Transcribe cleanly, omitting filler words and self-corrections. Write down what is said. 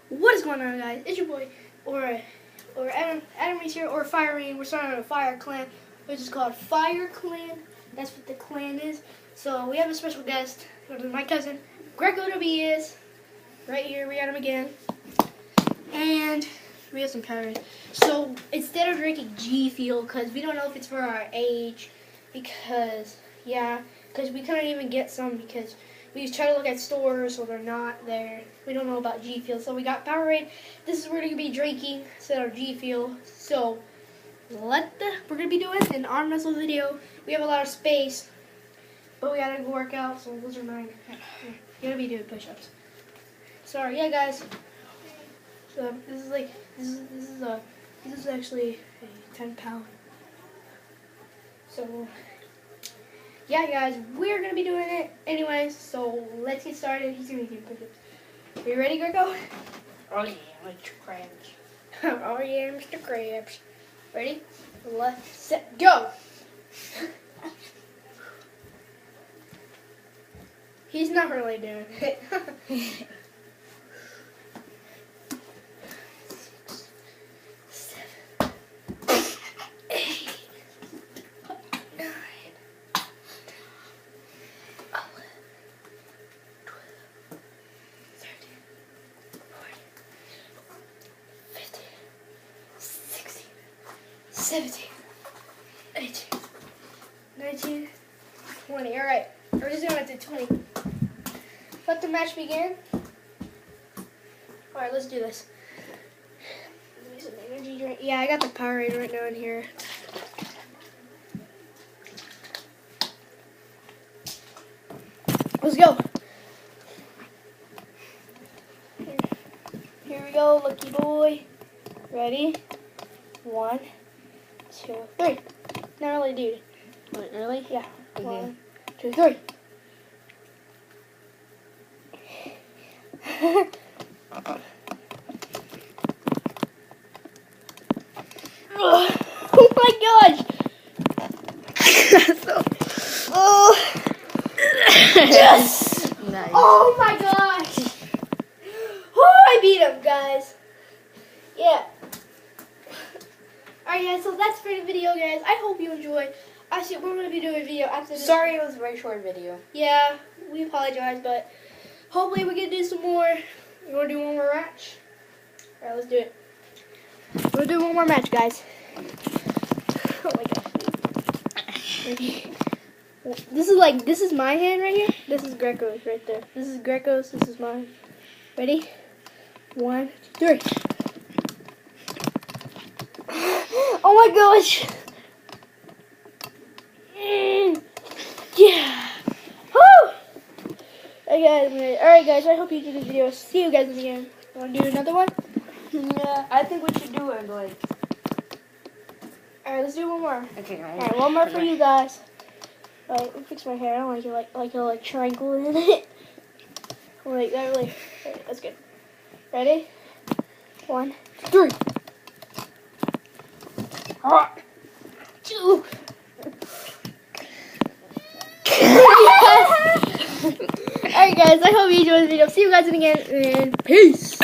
What is going on, guys? It's your boy, or Adam Reese here, or Fire Rain. We're starting a fire clan, which is called Fire Clan. That's what the clan is. So we have a special guest, my cousin, Greco W is right here. We got him again, and we have some Powerade. So instead of drinking G Fuel, because we don't know if it's for our age, because we couldn't even get some because we try to look at stores, so they're not there. We don't know about G Fuel, so we got Powerade. This is what we're gonna be drinking instead of G Fuel. So we're gonna be doing an arm wrestle video. We have a lot of space, but we gotta go work out. So those are mine. You're gonna be doing push-ups. So yeah, guys. So this is actually a 10-pound. So yeah, guys, we're gonna be doing it anyways. So let's get started. He's gonna be doing push-ups. Are you ready, Greco? Oh yeah, Mr. Krabs. Oh yeah, Mr. Krabs. Ready? Let's set, go. He's not really doing it. 6, 7, 8, 9, 11, 12, 13, 14, 15, 16, 17, 18, 19, 20. All right, we're just going to 20. Let the match begin. All right, let's do this. Give me some energy drink. Yeah, I got the Powerade right now in here. Let's go. Here we go, lucky boy. Ready? 1, 2, 3. Not really, dude. Wait, really? Yeah. Okay. 1, 2, 3. Oh my gosh! Oh. Yes! Nice. Oh my gosh! Oh, I beat him, guys. Yeah. Alright, guys, so that's for the video, guys. I hope you enjoyed. Actually, we're going to be doing a video after this. Sorry it was a very short video. Yeah, we apologize, but hopefully we can do some more. You want to do one more match? Alright, let's do it. We'll do one more match, guys. Oh my gosh. Ready? This is my hand right here. This is Greco's right there. This is Greco's. This is mine. Ready? 1, 2, 3. Oh my gosh. Yeah. Woo! Alright guys, I hope you enjoyed this video. See you guys again. Want to do another one? Yeah, I think we should do it like. Alright, let's do one more. Okay, Alright, one more for you guys. Alright, let me fix my hair. I don't like a triangle in it. Like that really. Alright, that's good. Ready? 1, 2, 3. 2. Alright guys, I hope you enjoyed the video. See you guys again, and peace.